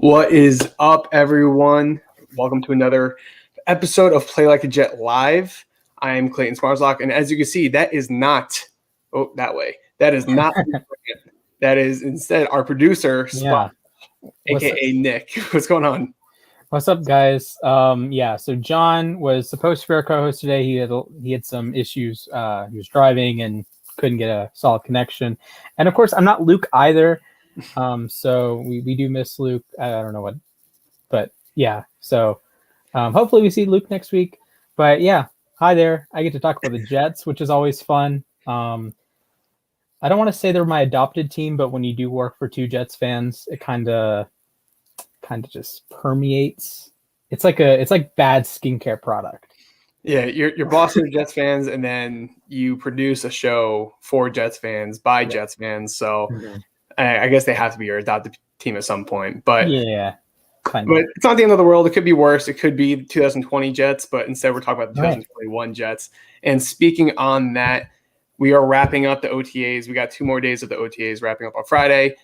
What is up, everyone? Welcome to another episode of Play Like a Jet Live. I am Clayton Smarslock, and as you can see, that is not that way. That is not that is instead our producer, Spot, aka Nick. What's going on? What's up, guys? So John was supposed to be our co-host today. He had some issues. He was driving and couldn't get a solid connection. And of course, I'm not Luke either. So we do miss Luke. I don't know what, but yeah. So hopefully we see Luke next week. But yeah, hi there. I get to talk about the Jets, which is always fun. I don't want to say they're my adopted team, but when you do work for two Jets fans, it kind of just permeates. It's like bad skincare product. Yeah, your boss are Jets fans, and then you produce a show for Jets fans by Jets fans. So I guess they have to be your adopted team at some point. But yeah, but it's not the end of the world. It could be worse. It could be 2020 Jets, but instead we're talking about the 2021 Jets. And speaking on that, we are wrapping up the OTAs. We got 2 more days of the OTAs wrapping up on Friday,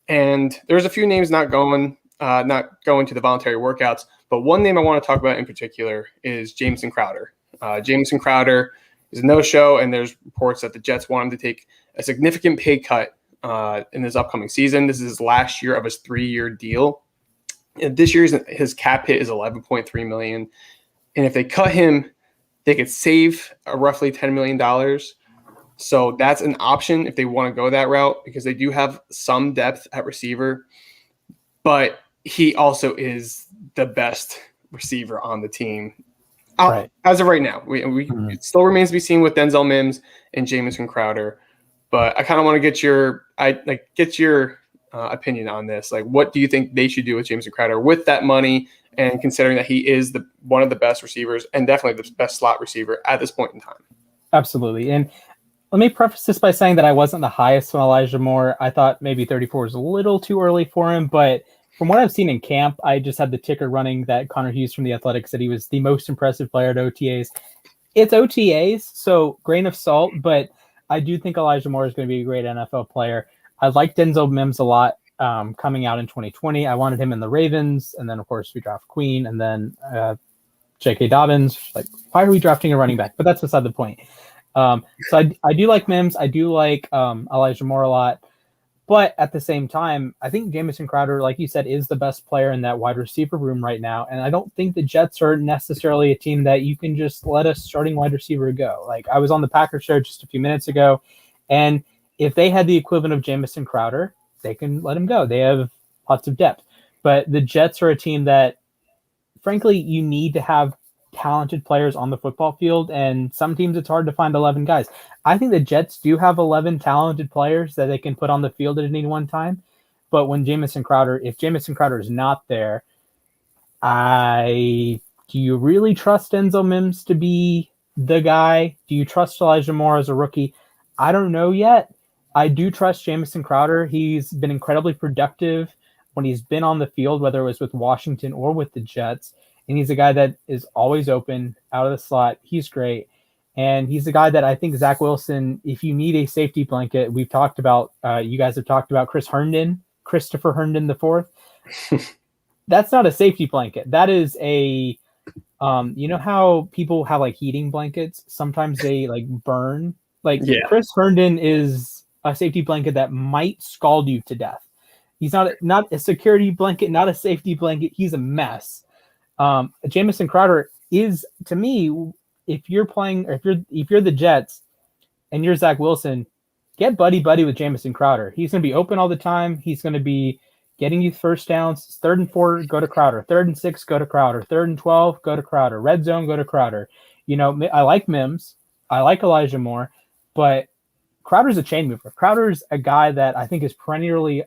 and there's a few names not going to the voluntary workouts. But one name I want to talk about in particular is Jamison Crowder. Jamison Crowder is a no-show, and there's reports that the Jets want him to take a significant pay cut in this upcoming season. This is his last year of his 3-year deal. And this year's his cap hit is $11.3 million. And if they cut him, they could save roughly $10 million. So that's an option if they want to go that route, because they do have some depth at receiver. But he also is the best receiver on the team. As of right now, it still remains to be seen with Denzel Mims and Jamison Crowder. But I kind of want to get your opinion on this. Like, what do you think they should do with Jamison Crowder with that money, and considering that he is one of the best receivers and definitely the best slot receiver at this point in time? Absolutely. And let me preface this by saying that I wasn't the highest on Elijah Moore. I thought maybe 34 was a little too early for him, but from what I've seen in camp, I just had the ticker running that Connor Hughes from The Athletic said he was the most impressive player at OTAs. It's OTAs, so grain of salt, but I do think Elijah Moore is going to be a great NFL player. I like Denzel Mims a lot coming out in 2020. I wanted him in the Ravens, and then, of course, we draft Queen, and then J.K. Dobbins. Like, why are we drafting a running back? But that's beside the point. So I do like Mims. I do like Elijah Moore a lot. But at the same time, I think Jamison Crowder, like you said, is the best player in that wide receiver room right now. And I don't think the Jets are necessarily a team that you can just let a starting wide receiver go. Like, I was on the Packers show just a few minutes ago, and if they had the equivalent of Jamison Crowder, they can let him go. They have lots of depth. But the Jets are a team that, frankly, you need to have talented players on the football field, and some teams it's hard to find 11 guys. I think the Jets do have 11 talented players that they can put on the field at any one time. But if Jamison Crowder is not there, do you really trust Denzel Mims to be the guy? Do you trust Elijah Moore as a rookie? I don't know yet. I do trust Jamison Crowder. He's been incredibly productive when he's been on the field, whether it was with Washington or with the Jets. And he's a guy that is always open out of the slot. He's great. And he's a guy that I think Zach Wilson, if you need a safety blanket, we've talked about, you guys have talked about Christopher Herndon IV. That's not a safety blanket. That is a, you know how people have like heating blankets? Sometimes they like burn. Chris Herndon is a safety blanket that might scald you to death. He's not a security blanket, not a safety blanket. He's a mess. Jamison Crowder is, to me, if you're the Jets and you're Zach Wilson, get buddy with Jamison Crowder. He's going to be open all the time. He's going to be getting you first downs. 3rd and 4, go to Crowder. 3rd and 6, go to Crowder. 3rd and 12, go to Crowder. Red zone, go to Crowder. You know, I like Mims. I like Elijah Moore, but Crowder's a chain mover. Crowder's a guy that I think is perennially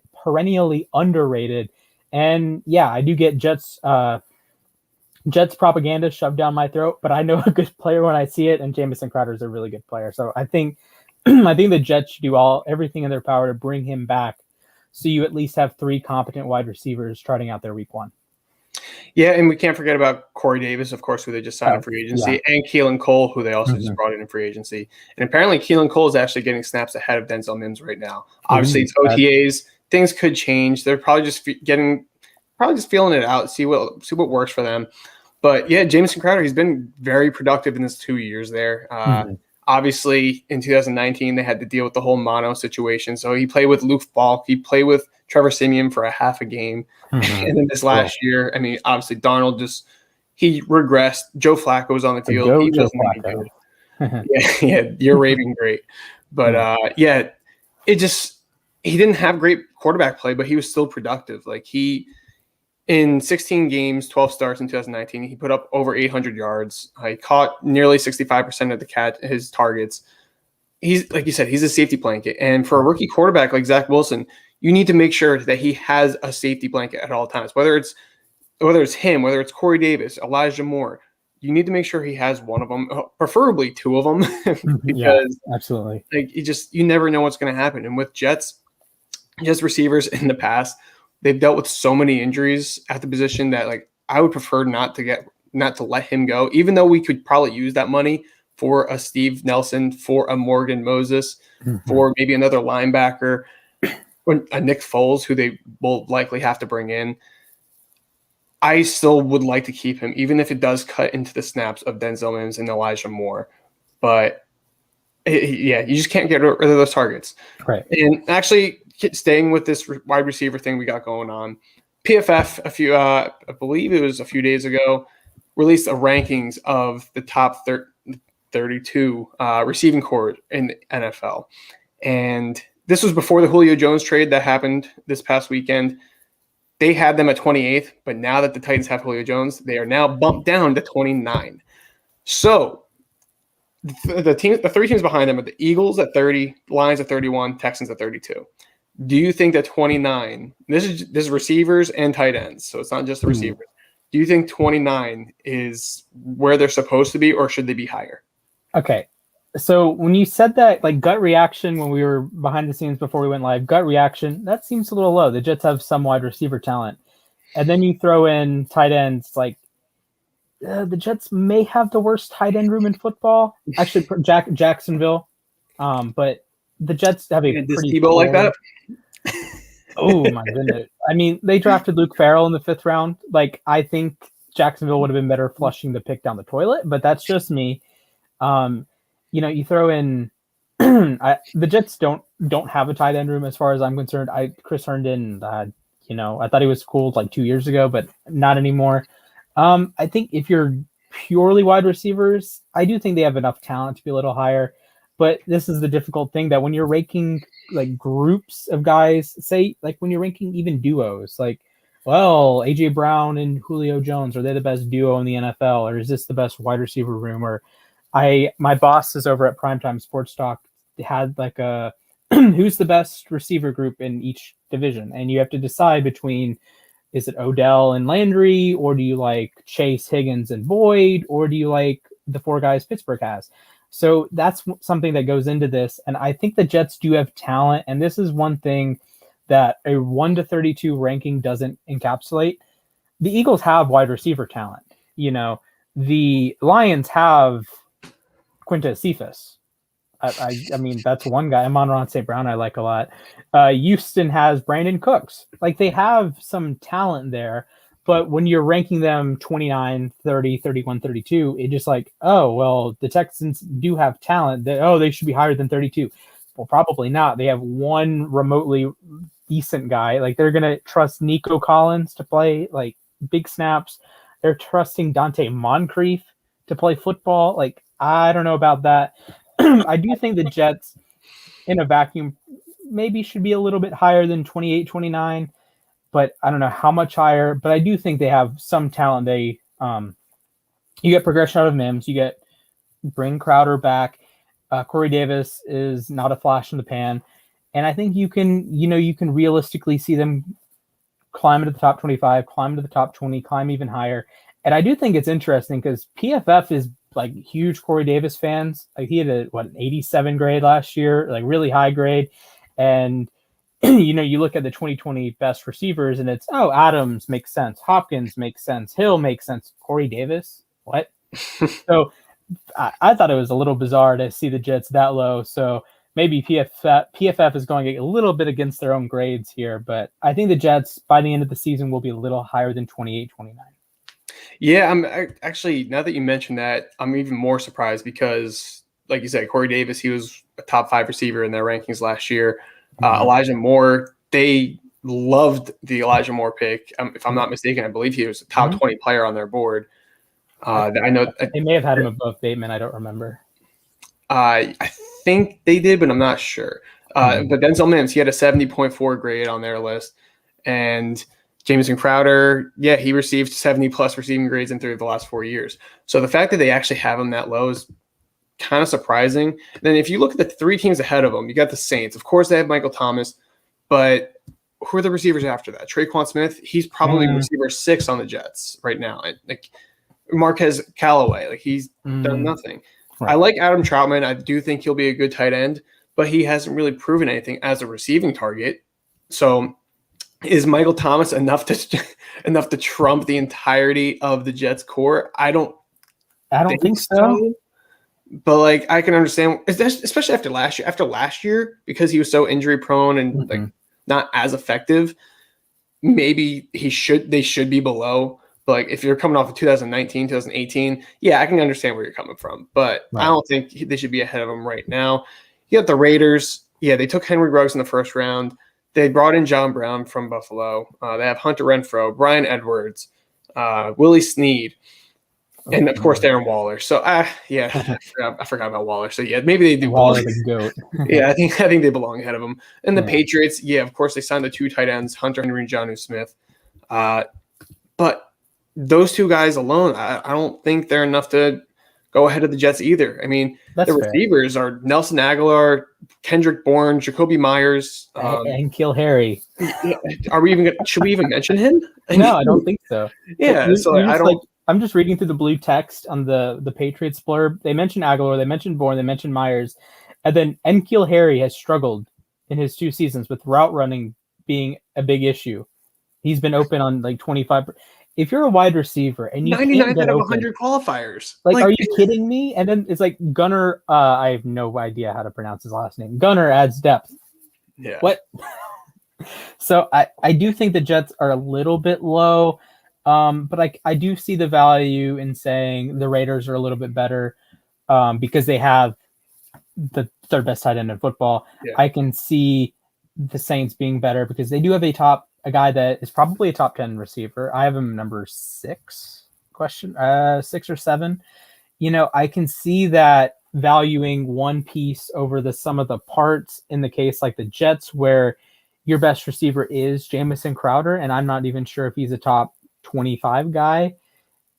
underrated. And yeah, I do get Jets propaganda shoved down my throat, but I know a good player when I see it, and Jamison Crowder is a really good player. So I think the Jets should do everything in their power to bring him back, so you at least have 3 competent wide receivers starting out their week 1. Yeah, and we can't forget about Corey Davis, of course, who they just signed in free agency, and Keelan Cole, who they also just brought in free agency. And apparently Keelan Cole is actually getting snaps ahead of Denzel Mims right now. Obviously, it's OTAs. Things could change. They're probably just getting probably just feeling it out, see what works for them. But yeah, Jamison Crowder, he's been very productive in his 2 years there. Obviously, in 2019, they had to deal with the whole mono situation. So he played with Luke Falk. He played with Trevor Siemian for a half a game. And then this last year, I mean, obviously, Darnold he regressed. Joe Flacco was on the field. He wasn't any good. Yeah, you're raving great. But he didn't have great quarterback play, but he was still productive. Like in 16 games, 12 starts in 2019, he put up over 800 yards. He caught nearly 65% of his targets. He's, like you said, he's a safety blanket. And for a rookie quarterback like Zach Wilson, you need to make sure that he has a safety blanket at all times. Whether it's him, whether it's Corey Davis, Elijah Moore, you need to make sure he has one of them, preferably two of them, because absolutely, like you never know what's going to happen. And with Jets receivers in the past, they've dealt with so many injuries at the position that like I would prefer not to let him go, even though we could probably use that money for a Steve Nelson, for a Morgan Moses, for maybe another linebacker, or a Nick Foles, who they will likely have to bring in. I still would like to keep him, even if it does cut into the snaps of Denzel Mims and Elijah Moore. But you just can't get rid of those targets. Right. And actually, staying with this wide receiver thing we got going on, PFF I believe it was a few days ago, released a rankings of the top 32 receiving corps in the NFL. And this was before the Julio Jones trade that happened this past weekend. They had them at 28th, but now that the Titans have Julio Jones, they are now bumped down to 29. So the three teams behind them are the Eagles at 30, Lions at 31, Texans at 32. Do you think that 29, this is receivers and tight ends, so it's not just the receivers. Do you think 29 is where they're supposed to be, or should they be higher? Okay. So when you said that, like gut reaction when we were behind the scenes before we went live, gut reaction, that seems a little low. The Jets have some wide receiver talent. And then you throw in tight ends, like the Jets may have the worst tight end room in football. Actually, Jacksonville. But the Jets have a pretty Tebow like that. Oh my goodness! I mean, they drafted Luke Farrell in the 5th round. Like, I think Jacksonville would have been better flushing the pick down the toilet, but that's just me. You throw in the Jets don't have a tight end room as far as I'm concerned. Chris Herndon, I thought he was cool like 2 years ago, but not anymore. I think if you're purely wide receivers, I do think they have enough talent to be a little higher. But this is the difficult thing, that when you're ranking like groups of guys, say like when you're ranking even duos, like, well, AJ Brown and Julio Jones, are they the best duo in the NFL, or is this the best wide receiver room? Or my boss is over at Primetime Sports Talk had like a who's the best receiver group in each division, and you have to decide between, is it Odell and Landry, or do you like Chase, Higgins, and Boyd, or do you like the 4 guys Pittsburgh has? So that's something that goes into this. And I think the Jets do have talent. And this is one thing that a 1 to 32 ranking doesn't encapsulate. The Eagles have wide receiver talent. The Lions have Quintez Cephas. I mean, that's one guy. Amon-Ra St. Brown I like a lot. Houston has Brandon Cooks. Like, they have some talent there. But when you're ranking them 29, 30, 31, 32, it's just like, oh, well, the Texans do have talent. They should be higher than 32. Well, probably not. They have one remotely decent guy. Like, they're going to trust Nico Collins to play, like, big snaps. They're trusting Dante Moncrief to play football. Like, I don't know about that. I do think the Jets, in a vacuum, maybe should be a little bit higher than 28, 29. But I don't know how much higher. But I do think they have some talent. You get progression out of Mims. You bring Crowder back. Corey Davis is not a flash in the pan, and I think you can realistically see them climb into the top 25, climb into the top 20, climb even higher. And I do think it's interesting because PFF is like huge Corey Davis fans. Like, he had an 87 grade last year, like really high grade, and you look at the 2020 best receivers and it's, Adams makes sense. Hopkins makes sense. Hill makes sense. Corey Davis? What? So I thought it was a little bizarre to see the Jets that low. So maybe PFF is going a little bit against their own grades here, but I think the Jets by the end of the season will be a little higher than 28, 29. Yeah, actually, now that you mentioned that, I'm even more surprised because, like you said, Corey Davis, he was a top 5 receiver in their rankings last year. Elijah Moore, they loved the Elijah Moore pick. If I'm not mistaken, I believe he was a top 20 player on their board. I know they may have had him above Bateman. I don't remember. I think they did, but I'm not sure. But Denzel Mims, he had a 70.4 grade on their list. And Jamison Crowder, yeah, he received 70-plus receiving grades in 3 of the last 4 years. So the fact that they actually have him that low is kind of surprising. And then if you look at the 3 teams ahead of them, you got the Saints. Of course, they have Michael Thomas, but who are the receivers after that? Traquan Smith, he's probably receiver 6 on the Jets right now. Like Marquez Callaway, like he's done nothing. Right. I like Adam Troutman. I do think he'll be a good tight end, but he hasn't really proven anything as a receiving target. So is Michael Thomas enough to trump the entirety of the Jets core? I don't think so. But like I can understand, especially after last year. After last year, because he was so injury prone and like not as effective, maybe they should be below. But like if you're coming off of 2019, 2018, yeah, I can understand where you're coming from. But I don't think they should be ahead of them right now. You got the Raiders. Yeah, they took Henry Ruggs in the first round. They brought in John Brown from Buffalo. They have Hunter Renfrow, Brian Edwards, Willie Snead, and of course Darren Waller. So I forgot about Waller. So yeah, maybe they do. Waller the GOAT. Yeah, I think they belong ahead of them. And the Patriots, yeah, of course they signed the 2 tight ends, Hunter Henry and Jonnu Smith. But those 2 guys alone, I don't think they're enough to go ahead of the Jets either. I mean, the receivers are Nelson Aguilar, Kendrick Bourne, Jacoby Myers, and Kill Harry. Should we even mention him? No, I don't think so. Yeah, I'm just reading through the blue text on the Patriots blurb. They mentioned Aguilar, they mentioned Bourne, they mentioned Myers, and then N'Keal Harry has struggled in his 2 seasons with route running being a big issue. He's been open on like 25. If you're a wide receiver and you 99 out of 100 qualifiers, like are you kidding me? And then it's like Gunnar. I have no idea how to pronounce his last name. Gunnar adds depth. Yeah. What? So I do think the Jets are a little bit low, but I do see the value in saying the Raiders are a little bit better because they have the 3rd best tight end in football. Yeah. I can see the Saints being better because they do have a guy that is probably a top 10 receiver. I have him number 6 or 7. You know, I can see that valuing one piece over the sum of the parts in the case like the Jets, where your best receiver is Jamison Crowder, and I'm not even sure if he's a top 25 guy.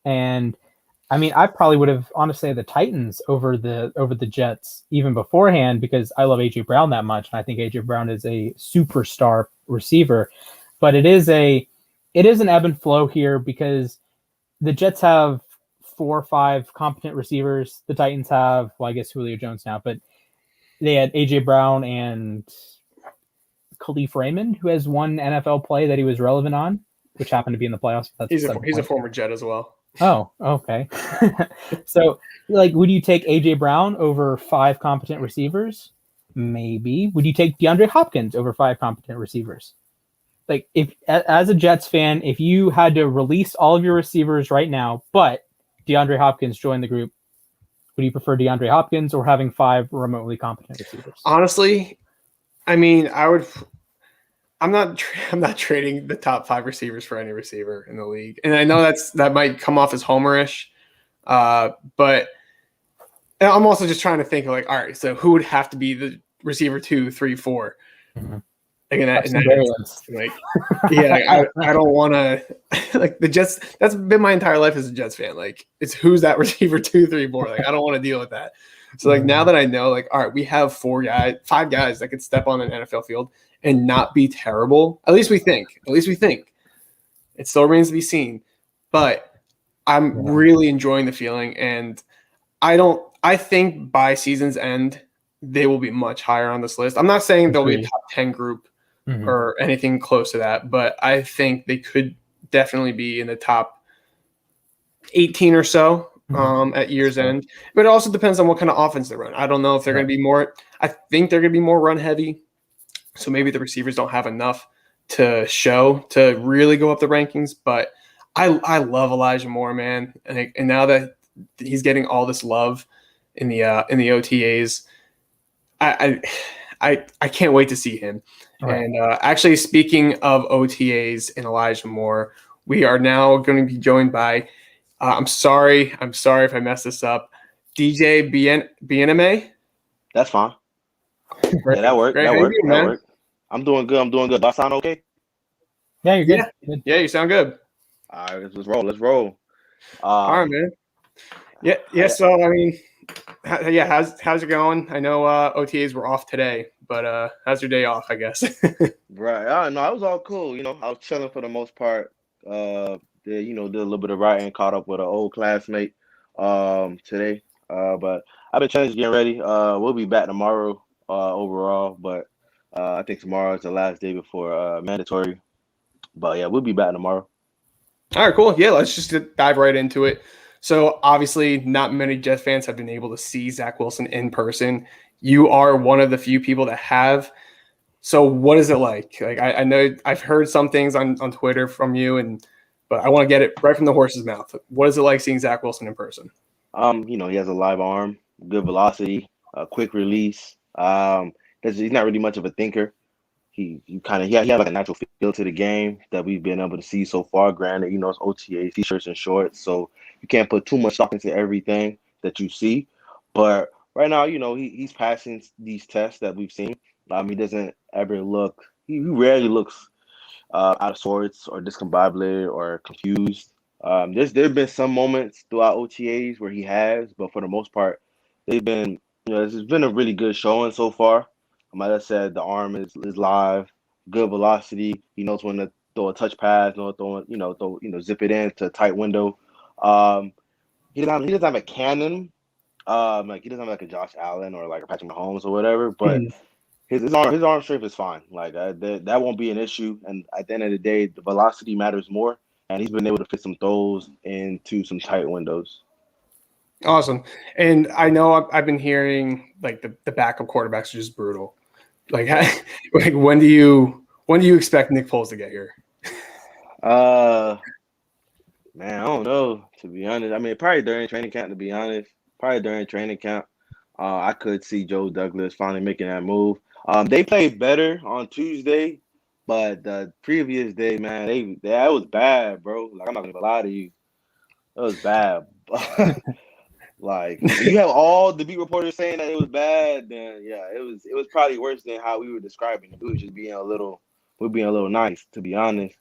And I mean, I probably would have honestly the Titans over the Jets even beforehand because I love AJ Brown that much, and I think AJ Brown is a superstar receiver. But it is an ebb and flow here because the Jets have 4 or 5 competent receivers. The Titans have, well, I guess Julio Jones now, but they had AJ Brown and Khalif Raymond, who has one NFL play that he was relevant on, which happened to be in the playoffs. He's a former Jet as well. Oh, okay. So, like, would you take AJ Brown over 5 competent receivers? Maybe. Would you take DeAndre Hopkins over 5 competent receivers? Like, if as a Jets fan, if you had to release all of your receivers right now, but DeAndre Hopkins joined the group, would you prefer DeAndre Hopkins or having 5 remotely competent receivers? Honestly, I mean, I'm not trading the top 5 receivers for any receiver in the league, and I know that might come off as homerish, but I'm also just trying to think like, all right, so who would have to be the receiver 2, 3, 4? Mm-hmm. Like I don't want to like the Jets. That's been my entire life as a Jets fan. Like, it's who's that receiver 2, 3, 4? Like, I don't want to deal with that. So like now that I know, like, all right, we have 5 guys that could step on an NFL field and not be terrible. At least we think. It still remains to be seen. But I'm really enjoying the feeling, and I think by season's end they will be much higher on this list. I'm not saying they'll be a top 10 group or anything close to that, but I think they could definitely be in the top 18 or so at year's end. But it also depends on what kind of offense they run. I don't know if they're going to be more. I think they're going to be more run heavy. So maybe the receivers don't have enough to show to really go up the rankings. But I love Elijah Moore, man. And now that he's getting all this love in the OTAs, I can't wait to see him. Right. And actually, speaking of OTAs and Elijah Moore, we are now going to be joined by, I'm sorry if I messed this up, DJ Bien-Aime. That's fine. Yeah, that worked. That worked. I'm doing good. Do I sound okay? Yeah, you're good. Yeah, you sound good. All right, let's roll. All right, man. Yeah. So I mean, how's it going? I know OTAs were off today, but how's your day off? I guess. Right. No, it was all cool. I was chilling for the most part. Did a little bit of writing, caught up with an old classmate today. But I've been getting ready. We'll be back tomorrow overall, but I think tomorrow is the last day before mandatory. But yeah, we'll be back tomorrow. All right, cool. Yeah, let's just dive right into it. So obviously, not many Jets fans have been able to see Zach Wilson in person. You are one of the few people that have. So what is it like? Like I know I've heard some things on Twitter from you, but I want to get it right from the horse's mouth. What is it like seeing Zach Wilson in person? He has a live arm, good velocity, quick release. He's not really much of a thinker. He has like a natural feel to the game that we've been able to see so far. Granted, it's OTAs, t-shirts and shorts, so you can't put too much stock into everything that you see. But right now, he's passing these tests that we've seen. He doesn't ever look. He rarely looks out of sorts or discombobulated or confused. There've been some moments throughout OTAs where he has, but for the most part, they've been. This has been a really good showing so far. Like I said, the arm is live, good velocity. He knows when to throw a touch pass, zip it in to a tight window. He doesn't have a cannon, he doesn't have like a Josh Allen or like a Patrick Mahomes or whatever. But his arm strength is fine. Like that won't be an issue. And at the end of the day, the velocity matters more. And he's been able to fit some throws into some tight windows. Awesome. And I know I've been hearing like the backup quarterbacks are just brutal. Like when do you expect Nick Foles to get here? Man, I don't know, to be honest. I mean, probably during training camp, to be honest. Probably during training camp. I could see Joe Douglas finally making that move. They played better on Tuesday, but the previous day, man, that was bad, bro. Like, I'm not gonna lie to you. It was bad. Like, you have all the beat reporters saying that it was bad, then yeah, it was probably worse than how we were describing it. We were just being a little nice, to be honest.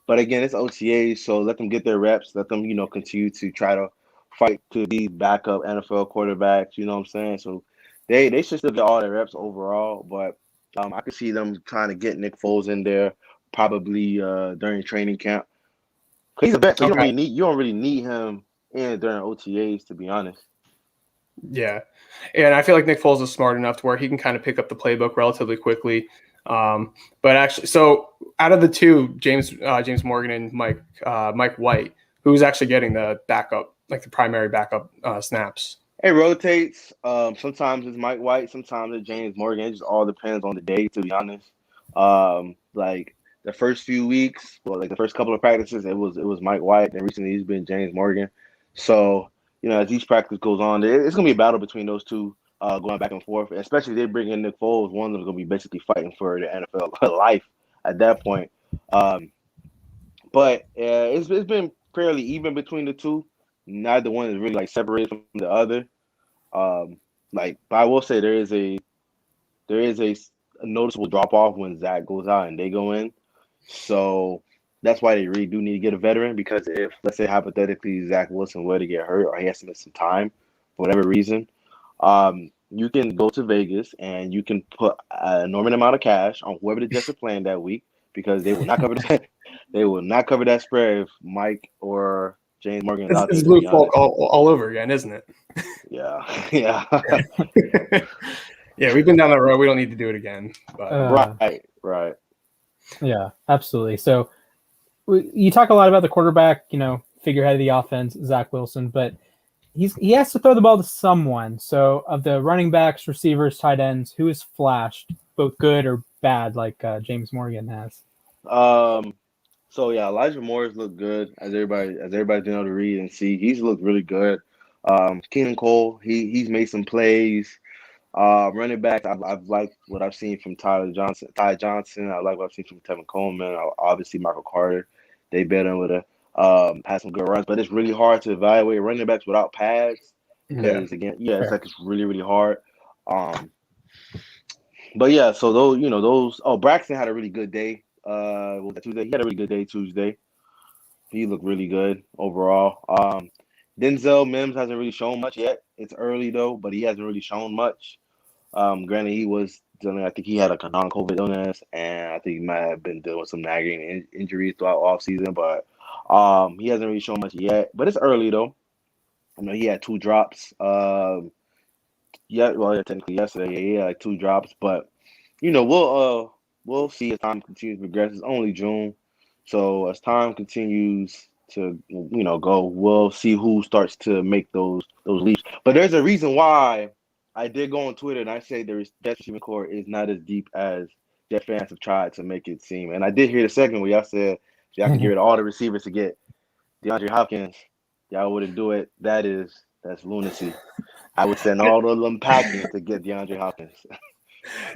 But again, it's OTAs, so let them get their reps. Let them, continue to try to fight to be backup NFL quarterbacks. You know what I'm saying? So they should still get all their reps overall. But I could see them trying to get Nick Foles in there probably during training camp. Cause he's a vet, so you don't really need him in during OTAs, to be honest. Yeah, and I feel like Nick Foles is smart enough to where he can kind of pick up the playbook relatively quickly. But actually, so out of the two, James Morgan and Mike White, who's actually getting the backup, like the primary backup snaps? It rotates. Sometimes it's Mike White, sometimes it's James Morgan. It just all depends on the day, to be honest. Like the first few weeks, like the first couple of practices, it was Mike White, and recently he's been James Morgan. So as each practice goes on, it's gonna be a battle between those two. Going back and forth, especially if they bring in Nick Foles, one of them is going to be basically fighting for the NFL life at that point. But it's been fairly even between the two. Neither one is really like separated from the other. But I will say there is a noticeable drop off when Zach goes out and they go in. So that's why they really do need to get a veteran, because if, let's say hypothetically, Zach Wilson were to get hurt or he has to miss some time for whatever reason, you can go to Vegas and you can put an enormous amount of cash on whoever the Jets are playing that week, because they will not cover that spread if Mike or James Morgan is out there. It's Luke Falk all over again, isn't it? Yeah. Yeah, we've been down that road. We don't need to do it again. But. Right. Yeah, absolutely. So you talk a lot about the quarterback, figurehead of the offense, Zach Wilson, but he has to throw the ball to someone. So of the running backs, receivers, tight ends, who has flashed both good or bad, like James Morgan has? So yeah, Elijah Moore's looked good as everybody's been able to read and see. He's looked really good. Keenan Cole, he's made some plays. Running back, I've liked what I've seen from Ty Johnson. I like what I've seen from Tevin Coleman. Obviously, Michael Carter. They bet him with had some good runs, but it's really hard to evaluate running backs without pads because it's like it's really really hard. But yeah, so those. Oh, Braxton had a really good day. Was that Tuesday? He had a really good day Tuesday. He looked really good overall. Denzel Mims hasn't really shown much yet. It's early though, but he hasn't really shown much. Granted, he was dealing. I think he had like a non-COVID illness, and I think he might have been dealing with some nagging injuries throughout off season. But he hasn't really shown much yet. But it's early though. I know he had 2 drops. Technically yesterday, he had like 2 drops. But we'll see as time continues to progress. It's only June, so as time continues to go, we'll see who starts to make those leaps. But there's a reason why I did go on Twitter and I say Jets receiving core is not as deep as Jet fans have tried to make it seem. And I did hear the second where y'all said y'all can get rid of all the receivers to get DeAndre Hopkins. Y'all wouldn't do it. That's lunacy. I would send all of them packing to get DeAndre Hopkins.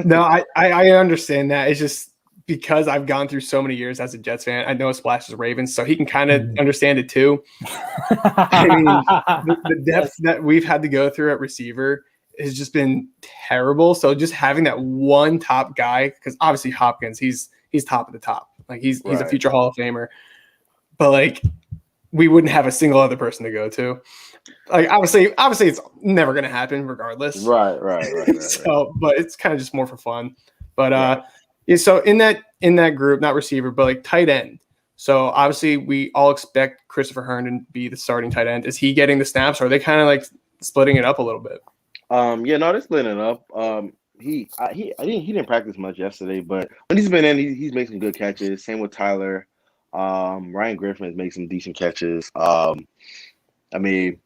No, I understand that. It's just because I've gone through so many years as a Jets fan. I know Splash is Ravens, so he can kind of understand it too. I mean, the depth that we've had to go through at receiver has just been terrible. So just having that one top guy, because obviously Hopkins, he's top of the top. Like he's a future Hall of Famer. But like we wouldn't have a single other person to go to. Like obviously it's never gonna happen regardless. Right. So, but it's kind of just more for fun. But so in that group, not receiver, but like tight end. So obviously we all expect Christopher Herndon to be the starting tight end. Is he getting the snaps, or are they kind of like splitting it up a little bit? They're splitting it up. He didn't practice much yesterday, but when he's been in, he's made some good catches. Same with Tyler. Ryan Griffin has made some decent catches. I mean,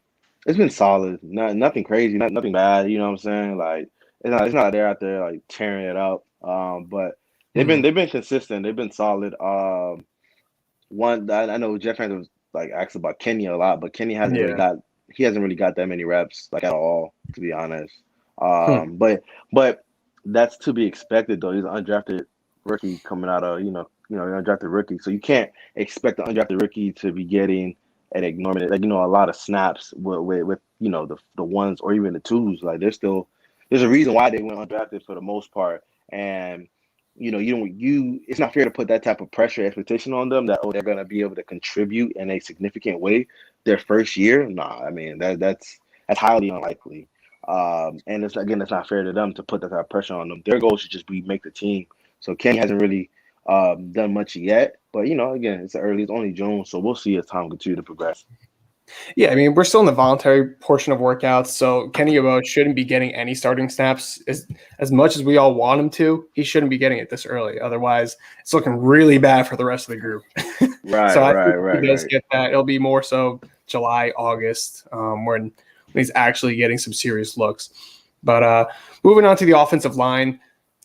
it's been solid. Nothing crazy, nothing bad. You know what I'm saying? Like it's not they're out there like tearing it up. But they've been consistent. They've been solid. One I know Jeff fans was like asked about Kenny a lot, but Kenny hasn't really got that many reps like at all, to be honest. But that's to be expected though. He's an undrafted rookie coming out of an undrafted rookie, so you can't expect the undrafted rookie to be getting an enormous a lot of snaps with the ones or even the twos. Like there's a reason why they went undrafted for the most part, and it's not fair to put that type of pressure expectation on them that they're gonna be able to contribute in a significant way their first year. Nah, I mean that's highly unlikely. And it's not fair to them to put that type of pressure on them. Their goal should just be make the team. So Kenny hasn't really done much yet, but again, it's only June, so we'll see as time continues to progress. Yeah, I mean, we're still in the voluntary portion of workouts, so Kenny Yeboah shouldn't be getting any starting snaps as much as we all want him to. He shouldn't be getting it this early. Otherwise, it's looking really bad for the rest of the group. Right, so I think he does get that. It'll be more so July, August, when he's actually getting some serious looks. But moving on to the offensive line,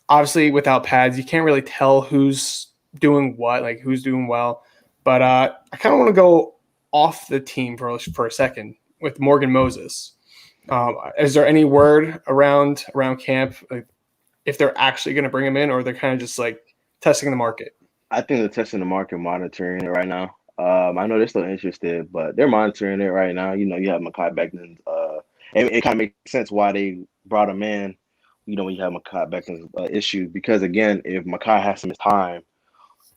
obviously without pads, you can't really tell who's doing what, like who's doing well. But I kind of want to go off the team for a second with Morgan Moses. Is there any word around camp, like, if they're actually going to bring him in, or they're kind of just like testing the market? I think they're testing the market, monitoring it right now. I know they're still interested, but they're monitoring it right now. You have Mekhi Becton's. It kind of makes sense why they brought him in. When you have Mekhi Becton's issue, because again, if Mekhi has some time,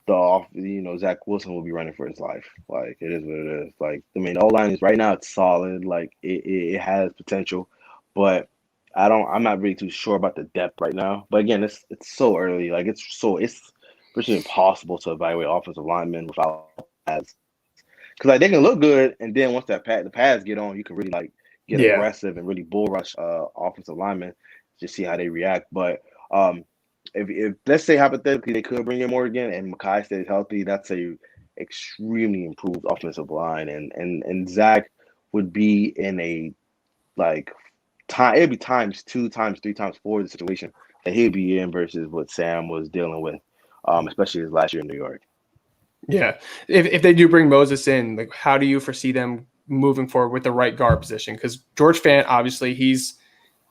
Zach Wilson will be running for his life. Like it is what it is. Like I mean, the O-line is right now it's solid. Like it has potential, but I'm not really too sure about the depth right now. But again, it's so early. Like it's virtually impossible to evaluate offensive linemen without pads. Because like they can look good, and then once the pads get on, you can really like get aggressive and really bull rush offensive linemen, just see how they react. But if let's say hypothetically they could bring in Morgan and Mekhi stays healthy, that's a extremely improved offensive line, and Zach would be in a like it'd be times 2, times 3, times 4 the situation that he'd be in versus what Sam was dealing with, especially his last year in New York. Yeah, if they do bring Moses in, like, how do you foresee them moving forward with the right guard position? Because George Fant, obviously, he's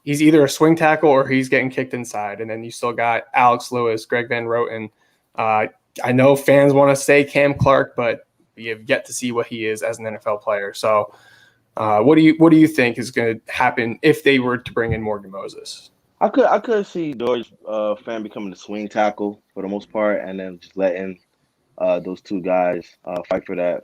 either a swing tackle or he's getting kicked inside, and then you still got Alex Lewis, Greg Van Roten. I know fans want to say Cam Clark, but we have yet to see what he is as an NFL player. So, what do you think is going to happen if they were to bring in Morgan Moses? I could see George Fant becoming the swing tackle for the most part, and then just letting those two guys fight for that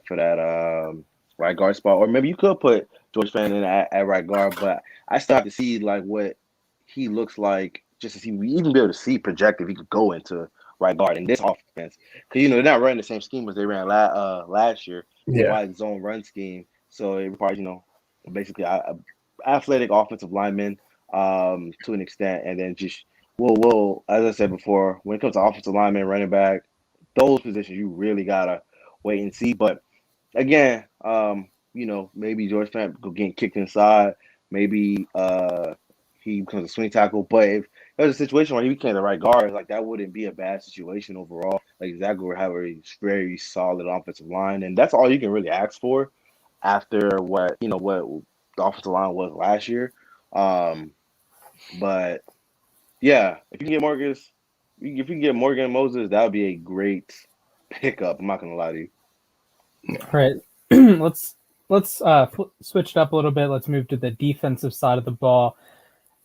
right guard spot. Or maybe you could put George Fant in at right guard, but I still have to see like what he looks like just to see we even be able to see project if he could go into right guard in this offense. Because they're not running the same scheme as they ran last year, the wide zone run scheme. So it requires basically athletic offensive linemen to an extent, and then just we'll as I said before, when it comes to offensive linemen, running back, those positions you really gotta wait and see. But again, maybe George Fant go getting kicked inside, maybe he becomes a swing tackle. But if there's a situation where he became the right guard, like that wouldn't be a bad situation overall. Like Zach would have a very solid offensive line, and that's all you can really ask for after what the offensive line was last year. But yeah, if you can get Morgan Moses, that would be a great pickup. I'm not gonna lie to you. All right, let's switch it up a little bit. Let's move to the defensive side of the ball.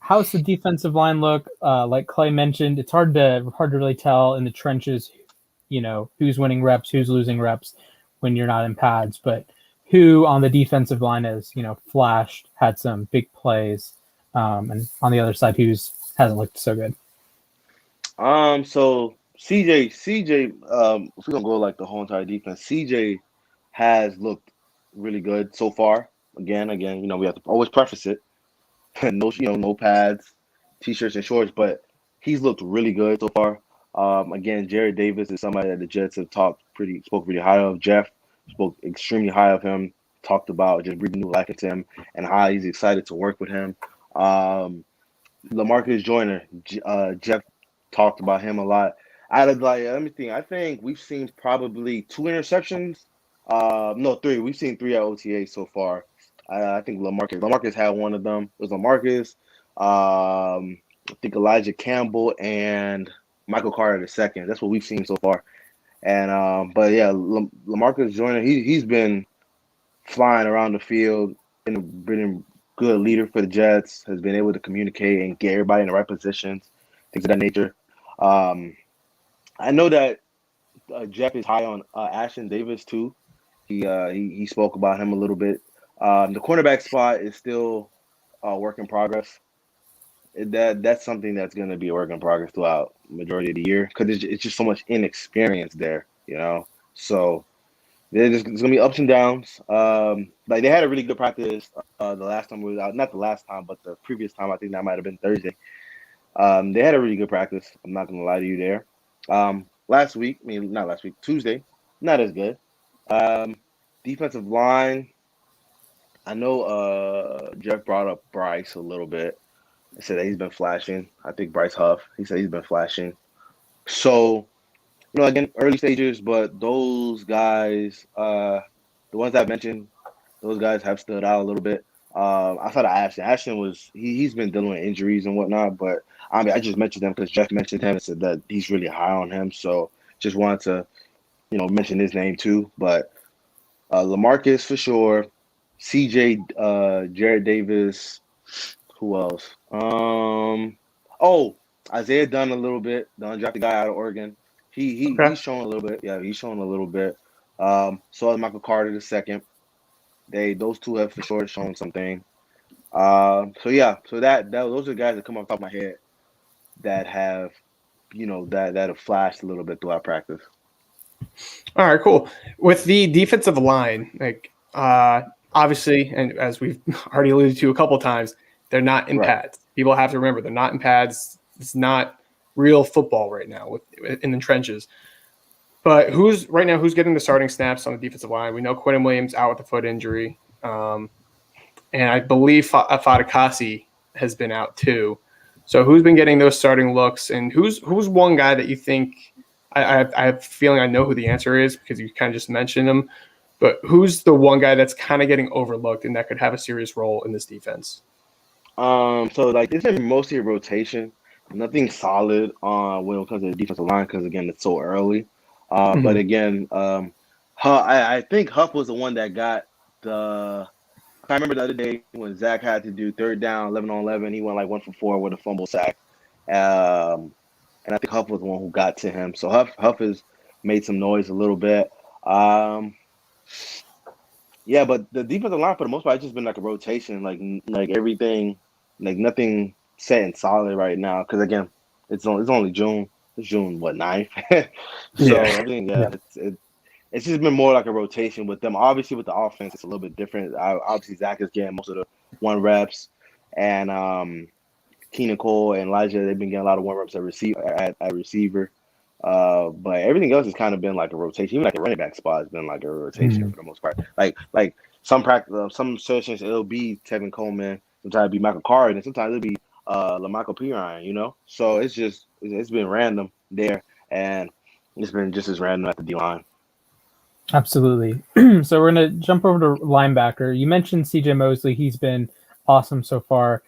How's the defensive line look? Like Clay mentioned, it's hard to really tell in the trenches, who's winning reps, who's losing reps when you're not in pads. But who on the defensive line has flashed, had some big plays, and on the other side, hasn't looked so good. So CJ, if we're gonna go like the whole entire defense, CJ has looked really good so far. Again, we have to always preface it. No pads, t-shirts and shorts, but he's looked really good so far. Again, Jared Davis is somebody that the Jets have spoke pretty high of. Jeff spoke extremely high of him, talked about just breathing new life into him and how he's excited to work with him. LaMarcus Joyner, Jeff talked about him a lot. Let me think. I think we've seen probably 2 interceptions. No, 3. We've seen 3 at OTA so far. I think LaMarcus had one of them. It was LaMarcus. I think Elijah Campbell and Michael Carter the second. That's what we've seen so far. And but yeah, LaMarcus Joyner, he's been flying around the field and been a good leader for the Jets. Has been able to communicate and get everybody in the right positions, things of that nature. I know that Jeff is high on Ashton Davis too. He spoke about him a little bit. The cornerback spot is still a work in progress. That's something that's going to be a work in progress throughout the majority of the year because it's just so much inexperience there, So there's going to be ups and downs. Like they had a really good practice the last time we was out. Not the last time, but the previous time. I think that might have been Thursday. They had a really good practice. I'm not going to lie to you there. Tuesday, not as good. Defensive line. I know Jeff brought up Bryce a little bit. He said that he's been flashing. I think Bryce Huff. He said he's been flashing. So, again, early stages, but those guys, the ones I mentioned, those guys have stood out a little bit. Outside of Ashton. Ashton he's been dealing with injuries and whatnot, but I just mentioned them because Jeff mentioned him and said that he's really high on him. So just wanted to, mention his name too. But LaMarcus for sure. CJ, Jared Davis, who else? Isaiah Dunn a little bit. The undrafted guy out of Oregon. He's showing a little bit. Yeah, he's showing a little bit. So is Michael Carter the second. Those two have for sure shown something. So those are guys that come off the top of my head that have, that have flashed a little bit throughout practice. All right, cool. With the defensive line, obviously, and as we've already alluded to a couple of times, they're not in pads. People have to remember they're not in pads. It's not real football right now in the trenches. But who's getting the starting snaps on the defensive line? We know Quentin Williams out with a foot injury. and I believe Fadakasi has been out too. So who's been getting those starting looks, and who's one guy that you think I have a feeling I know who the answer is because you kind of just mentioned him, but who's the one guy that's kind of getting overlooked and that could have a serious role in this defense? So like it's been mostly a rotation, nothing solid when it comes to the defensive line because again it's so early. But again, I think Huff was the one that got the. I remember the other day when Zach had to do third down, 11 on 11. He went like 1 for 4 with a fumble sack. And I think Huff was the one who got to him. So Huff has made some noise a little bit. Yeah, but the defensive line for the most part, it's just been like a rotation, like everything, like nothing set and solid right now. Because again, it's only June. It's June what 9th? So everything, it's just been more like a rotation with them. Obviously, with the offense, it's a little bit different. Obviously, Zach is getting most of the 1 reps, and Keenan Cole and Elijah, they've been getting a lot of 1 reps at receiver. But everything else has kind of been like a rotation. Even like the running back spot has been like a rotation for the most part. Like some practice, some sessions it'll be Tevin Coleman, sometimes it'll be Michael Carr, and sometimes it'll be LaMichael Pirine, you know. So it's been random there, and it's been just as random at the D line. Absolutely. So we're going to jump over to linebacker. You mentioned CJ Mosley. He's been awesome so far.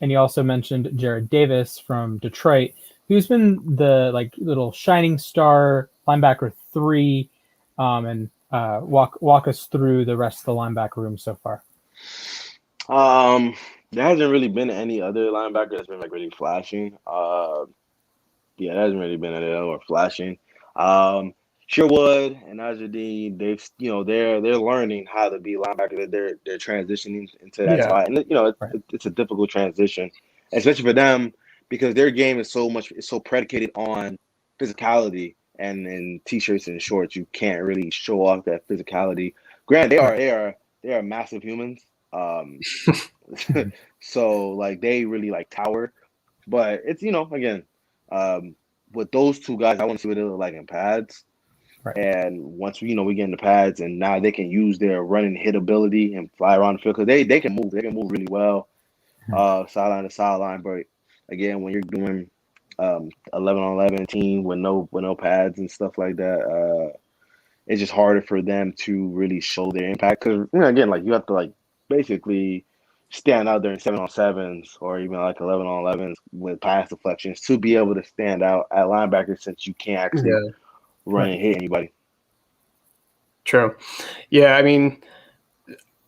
And you also mentioned Jared Davis from Detroit, who's been the like little shining star linebacker 3, and walk us through the rest of the linebacker room so far. There hasn't really been any other linebacker that's been like really flashing. There hasn't really been any other flashing. Sherwood and Najee, they're learning how to be linebacker. They're transitioning into that spot, and it's a difficult transition, especially for them because their game is so predicated on physicality and in t-shirts and shorts. You can't really show off that physicality. Granted, they are massive humans, so like they really like tower, but it's again. With those 2 guys, I want to see what they look like in pads. Right. And once we get in the pads, and now they can use their running hit ability and fly around the field because they can move. They can move really well, sideline to sideline. But again, when you're doing 11 on 11 team with no pads and stuff like that, it's just harder for them to really show their impact. Because again, like you have to like basically stand out there in 7 on 7s or even like 11 on 11s with pass deflections to be able to stand out at linebacker since you can't actually run and hit anybody. True. Yeah, I mean,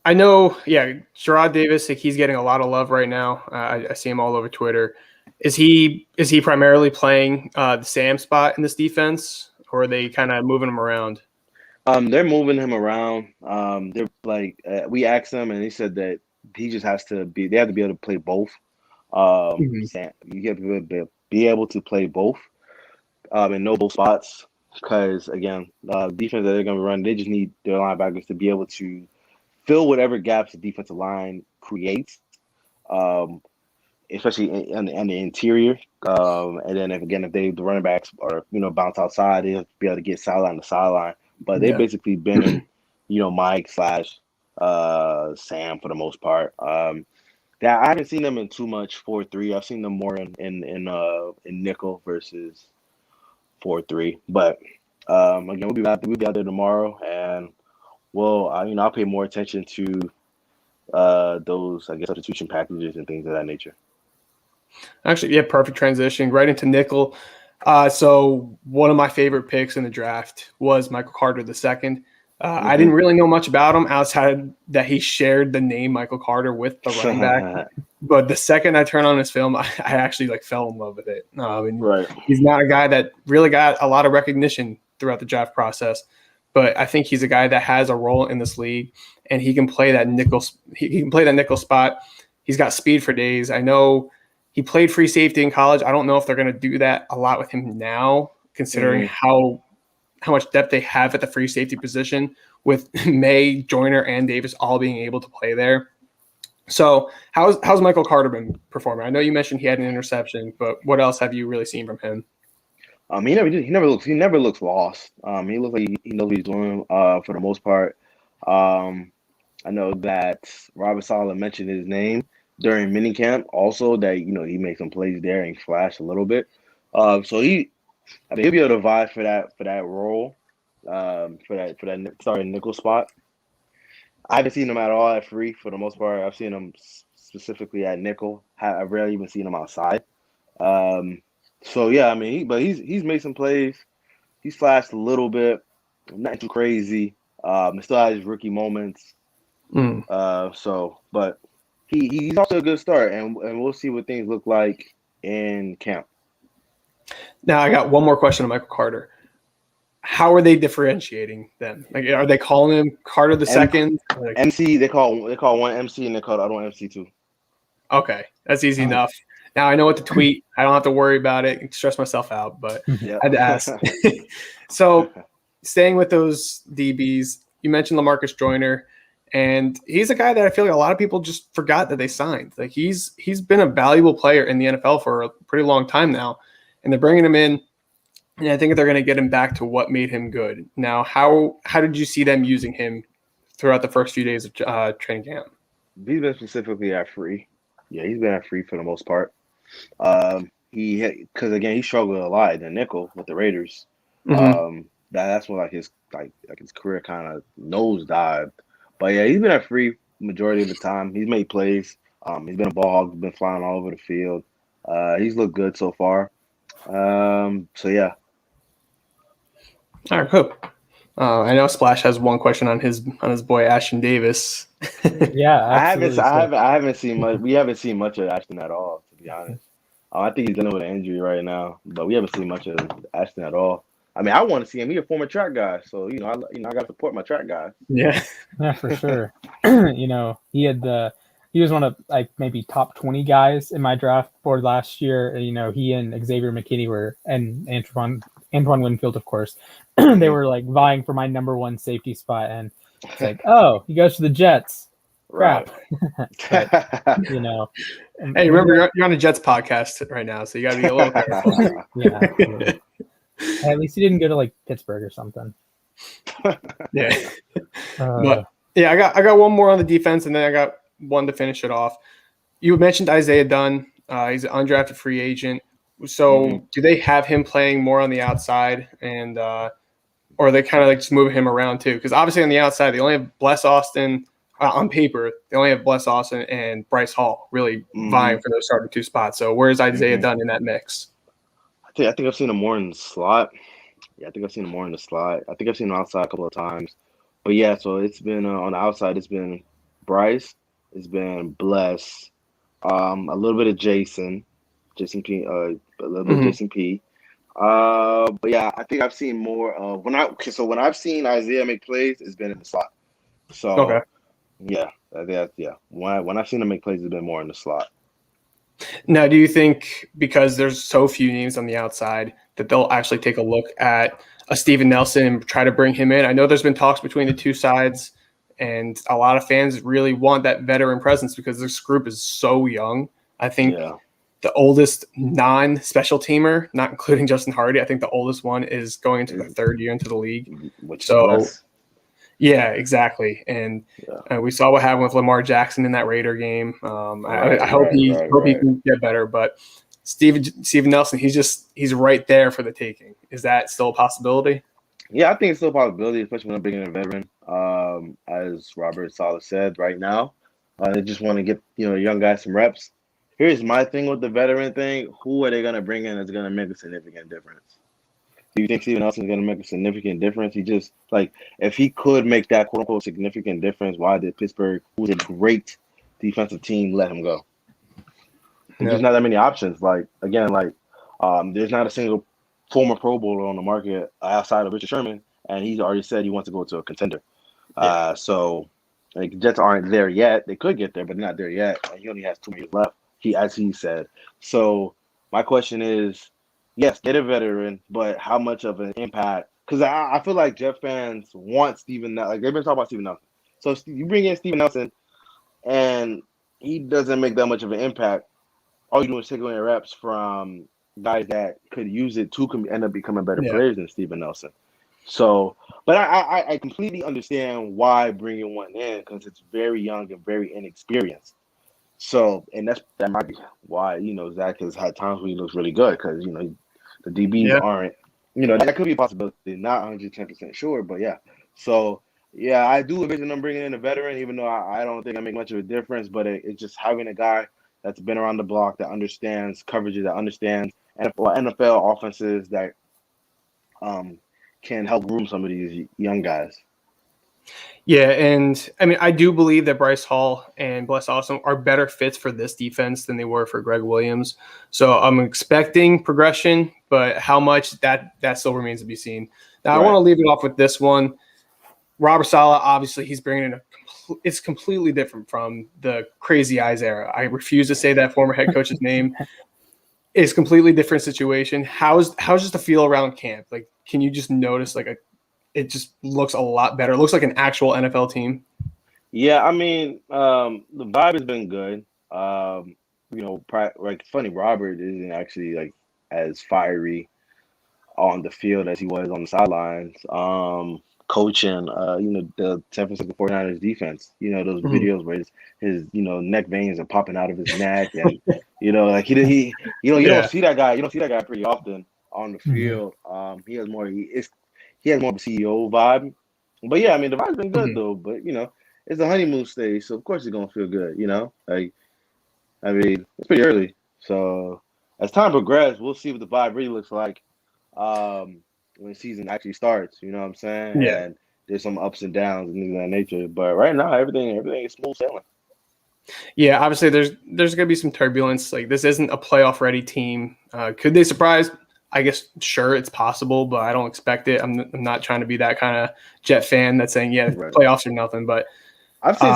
I know. Yeah, Gerard Davis, like he's getting a lot of love right now. I see him all over Twitter. Is he primarily playing the Sam spot in this defense, or are they kind of moving him around? They're moving him around. They're like we asked him, and he said that he just has to be. They have to be able to play both. Sam, you have to be able to play both in no both spots. Because again, defense that they're going to run, they just need their linebackers to be able to fill whatever gaps the defensive line creates, especially on the interior. And then if the running backs are bounce outside, they have to be able to get sideline to sideline. But they've basically been in Mike / Sam for the most part. That I haven't seen them in too much 4-3. I've seen them more in nickel versus 4-3. But again, we'll be out there tomorrow, and I'll pay more attention to those substitution packages and things of that nature. Actually, perfect transition right into nickel. So one of my favorite picks in the draft was Michael Carter II. I didn't really know much about him outside that he shared the name Michael Carter with the running back. But the second I turned on his film, I actually fell in love with it. He's not a guy that really got a lot of recognition throughout the draft process, but I think he's a guy that has a role in this league, and he can play that nickel. He can play that nickel spot. He's got speed for days. I know he played free safety in college. I don't know if they're going to do that a lot with him now, considering how much depth they have at the free safety position with May, Joyner, and Davis all being able to play there. So how's Michael Carter been performing? I know you mentioned he had an interception, but what else have you really seen from him? He never looks lost. He looks like he knows what he's doing for the most part. I know that Robert Saleh mentioned his name during minicamp. Also, that he made some plays there and flashed a little bit. So he'll be able to vie for that role, for that starting nickel spot. I haven't seen him at all at free for the most part. I've seen him specifically at nickel. I've rarely even seen him outside. So yeah, I mean, he's made some plays. He's flashed a little bit, nothing too crazy. He still has his rookie moments. But he's off to a good start, and we'll see what things look like in camp. Now I got one more question on Michael Carter. How are they differentiating them? Like, are they calling him Carter the second? Like, MC, they call one MC and they call the other one MC2. Okay, that's easy enough. Now I know what to tweet. I don't have to worry about it and stress myself out, but I had to ask. So, staying with those DBs, you mentioned LaMarcus Joyner, and he's a guy that I feel like a lot of people just forgot that they signed. Like he's been a valuable player in the NFL for a pretty long time now, and they're bringing him in. And I think they're going to get him back to what made him good. Now, how did you see them using him throughout the first few days of training camp? He's been specifically at free. Yeah, he's been at free for the most part. Because again, he struggled a lot in the nickel with the Raiders. That's when his career kind of nosedived. But yeah, he's been at free majority of the time. He's made plays. He's been a ball hog, been flying all over the field. He's looked good so far. So yeah. All right, cool. I know Splash has one question on his boy Ashton Davis. Yeah, absolutely. I haven't seen much. We haven't seen much of Ashton at all, to be honest. I think he's dealing with an injury right now, but we haven't seen much of Ashton at all. I mean, I want to see him. He's a former track guy, so I got to support my track guy. Yeah, for sure. He was one of maybe top 20 guys in my draft board last year. He and Xavier McKinney and Antoine Winfield, of course, they were vying for my number one safety spot. And it's he goes to the Jets. Crap. Right. But, hey, remember you're on a Jets podcast right now, so you got to be a little careful. Yeah. At least he didn't go to Pittsburgh or something. Yeah. But yeah, I got one more on the defense, and then I got one to finish it off. You mentioned Isaiah Dunn. He's an undrafted free agent. So do they have him playing more on the outside, and or are they kind of just moving him around too? Because obviously on the outside they only have Bless Austin on paper. They only have Bless Austin and Bryce Hall really vying for those starting two spots. So where's Isaiah Dunn in that mix? I think I've seen him more in the slot. Yeah, I think I've seen him more in the slot. I think I've seen him outside a couple of times. But yeah, so it's been on the outside. It's been Bryce. It's been Bless. A little bit of Jason P. A little bit of Jason P. But yeah, I think I've seen more of when I've seen Isaiah make plays, it's been in the slot. So yeah, when I've seen him make plays, it's been more in the slot. Now, do you think because there's so few names on the outside that they'll actually take a look at a Steven Nelson and try to bring him in? I know there's been talks between the two sides, and a lot of fans really want that veteran presence because this group is so young. I think the oldest non-special teamer, not including Justin Hardy, I think the oldest one is going into the third year into the league. Yeah, exactly. And we saw what happened with Lamar Jackson in that Raider game. I hope he can get better. But Steven Nelson, he's right there for the taking. Is that still a possibility? Yeah, I think it's still a possibility, especially when I'm bringing in a veteran. As Robert Saleh said, right now, they just want to get young guys some reps. Here's my thing with the veteran thing: who are they going to bring in that's going to make a significant difference? Do you think Steven Nelson is going to make a significant difference? He just if he could make that quote unquote significant difference, why did Pittsburgh, who's a great defensive team, let him go? There's just not that many options. There's not a single former Pro Bowler on the market outside of Richard Sherman, and he's already said he wants to go to a contender. So the Jets aren't there yet. They could get there, but they're not there yet. He only has 2 years left. As he said. So my question is, yes, get a veteran, but how much of an impact? Because I feel like Jet fans want Steven Nelson. They've been talking about Steven Nelson. So you bring in Steven Nelson, and he doesn't make that much of an impact. All you do is take away reps from guys that could use it to end up becoming better players than Steven Nelson. So But I completely understand why bringing one in because it's very young and very inexperienced. So, and that might be why Zach has had times where he looks really good because the DBs Yeah. aren't. That could be a possibility. Not 110% sure, but yeah. So yeah, I do envision them bringing in a veteran, even though I don't think I make much of a difference. But it's just having a guy that's been around the block that understands coverages, that understands NFL offenses that can help groom some of these young guys. Yeah, and I mean, I do believe that Bryce Hall and Bless Austin are better fits for this defense than they were for Greg Williams. So I'm expecting progression, but how much that still remains to be seen. Now, I want to leave it off with this one. Robert Saleh, obviously, he's bringing in it's completely different from the Crazy Eyes era. I refuse to say that former head coach's name. It's a completely different situation. How's just the feel around camp? Like, can you just notice it just looks a lot better. It looks like an actual NFL team. Yeah, I mean, the vibe has been good. Like funny, Robert isn't actually like as fiery on the field as he was on the sidelines. Coaching, the San Francisco 49ers defense. Those videos where his neck veins are popping out of his neck, and you don't see that guy. You don't see that guy pretty often on the field. He has more. He has more of a CEO vibe. But yeah, I mean the vibe's been good though. But it's a honeymoon stage, so of course it's gonna feel good. Like I mean it's pretty early, so as time progresses, we'll see what the vibe really looks like. When the season actually starts, you know what I'm saying? Yeah. And there's some ups and downs and things of that nature. But right now, everything is smooth sailing. Yeah, obviously there's going to be some turbulence. Like this isn't a playoff ready team. Could they surprise? I guess sure, it's possible, but I don't expect it. I'm not trying to be that kind of Jet fan that's saying playoffs or nothing. But I've seen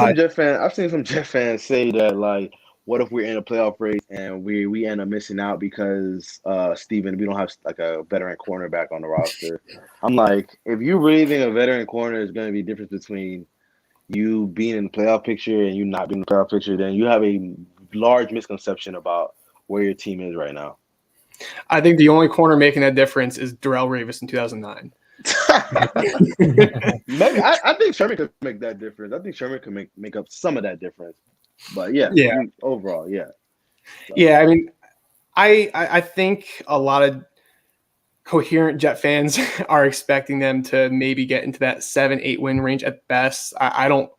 some Jet fans say that like, what if we're in a playoff race and we end up missing out because Steven, we don't have like a veteran cornerback on the roster. I'm like, if you really think a veteran corner is going to be the difference between you being in the playoff picture and you not being in the playoff picture, then you have a large misconception about where your team is right now. I think the only corner making that difference is Darrelle Revis in 2009. Maybe I think Sherman could make that difference. I think Sherman could make up some of that difference. But overall, yeah. So. Yeah, I mean, I think a lot of coherent Jet fans are expecting them to maybe get into that 7-8 win range at best. I don't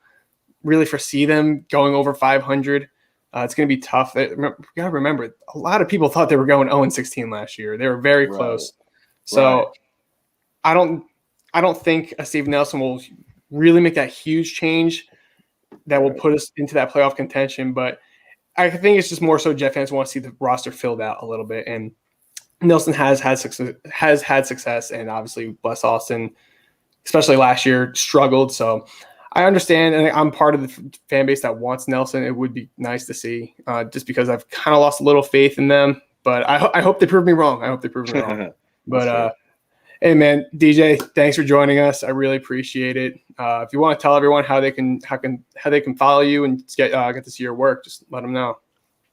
really foresee them going over 500. It's going to be tough. You got to remember, a lot of people thought they were going 0-16 last year. They were very close. So I don't think a Steve Nelson will really make that huge change that will put us into that playoff contention. But I think it's just more so Jet fans want to see the roster filled out a little bit. And Nelson has had success, and obviously Bless Austin, especially last year, struggled. So I understand, and I'm part of the fan base that wants Nelson. It would be nice to see, just because I've kind of lost a little faith in them. But I hope they prove me wrong. But hey, man, DJ, thanks for joining us. I really appreciate it. If you want to tell everyone how they can follow you and get to see your work, just let them know.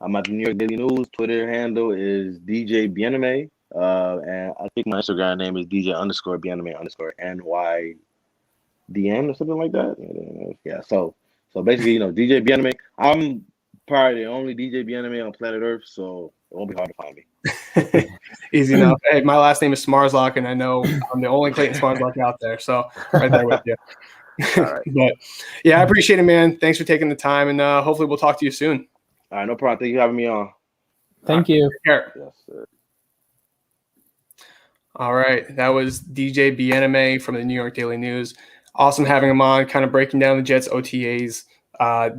I'm at the New York Daily News. Twitter handle is DJ Bien-Aime. And I think my Instagram name is DJ_Bien-Aime_NYDN or something like that. Yeah. So basically, DJ Bien-Aime. I'm probably the only DJ Bien-Aime on planet Earth, so it won't be hard to find me. Easy enough. Hey, my last name is Smarslock, and I know I'm the only Clayton Smarslock out there. So right there with you. All right. But yeah, I appreciate it, man. Thanks for taking the time, and hopefully we'll talk to you soon. All right, no problem. Thank you for having me on. Thank you. Take care. Yes, sir. All right. That was DJ Bien-Aime from the New York Daily News. Awesome having him on, kind of breaking down the Jets OTAs. I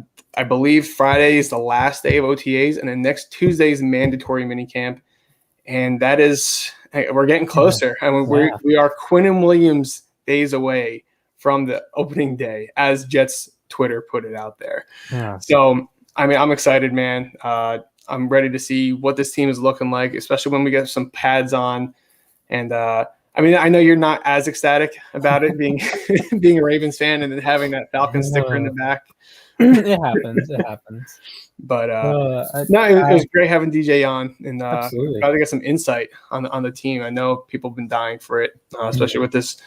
believe Friday is the last day of OTAs, and then next Tuesday is mandatory minicamp. And that is, we're getting closer. I mean, we are Quinnen Williams days away from the opening day, as Jets Twitter put it out there. Yeah. So, I mean, I'm excited, man. I'm ready to see what this team is looking like, especially when we get some pads on. And I mean, I know you're not as ecstatic about it being being a Ravens fan and then having that Falcons sticker in the back. It happens. But it was great having DJ on, and try to get some insight on the team. I know people have been dying for it, especially with this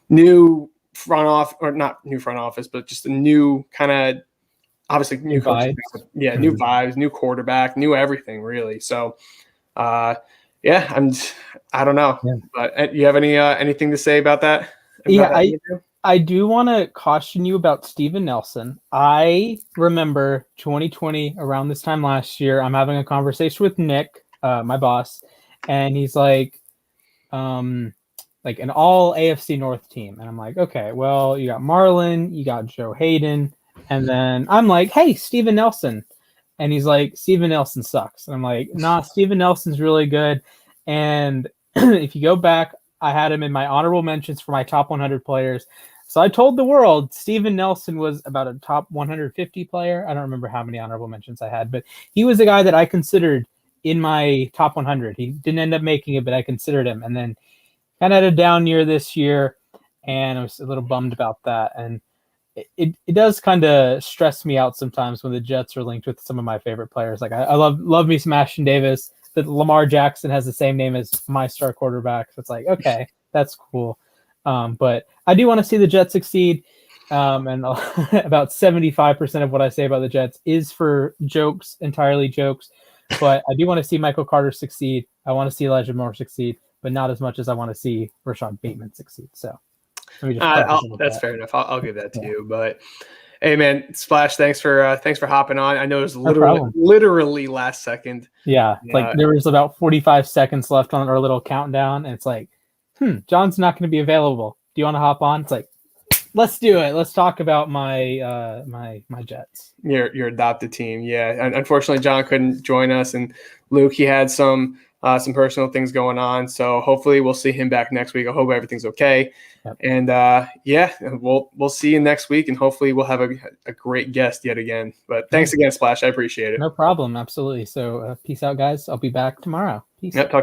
new front off, or not new front office, but just a new kind of obviously new coaching. Yeah, new vibes, new quarterback, new everything really. So I don't know. Yeah. But you have anything to say about that? I do want to caution you about Steven Nelson. I remember 2020 around this time last year, I'm having a conversation with Nick, my boss, and he's like an all AFC North team. And I'm like, okay, well, you got Marlon, you got Joe Hayden. And then I'm like, hey, Steven Nelson. And he's like, Steven Nelson sucks. And I'm like, nah, Steven Nelson's really good. And if you go back, I had him in my honorable mentions for my top 100 players. So I told the world Steven Nelson was about a top 150 player. I don't remember how many honorable mentions I had, but he was a guy that I considered in my top 100. He didn't end up making it, but I considered him. And then kind of had a down year this year, and I was a little bummed about that. And it does kind of stress me out sometimes when the Jets are linked with some of my favorite players. Like I love me some Ashton Davis. That Lamar Jackson has the same name as my star quarterback. So it's like, okay, that's cool. But I do want to see the Jets succeed. And about 75% of what I say about the Jets is for jokes, entirely jokes. But I do want to see Michael Carter succeed. I want to see Elijah Moore succeed, but not as much as I want to see Rashad Bateman succeed. So that's fair enough. I'll give that to you. But hey, man, Splash, thanks for hopping on. I know it was literally last second. Yeah, like there was about 45 seconds left on our little countdown, and it's like, John's not going to be available. Do you want to hop on? It's like, let's do it. Let's talk about my my Jets. Your adopted team, yeah. Unfortunately, John couldn't join us, and Luke, he had some personal things going on. So hopefully we'll see him back next week. I hope everything's okay. Yep. And we'll see you next week, and hopefully we'll have a great guest yet again. But thanks again, Splash. I appreciate it. No problem. Absolutely. So peace out, guys. I'll be back tomorrow. Peace. Yep, talk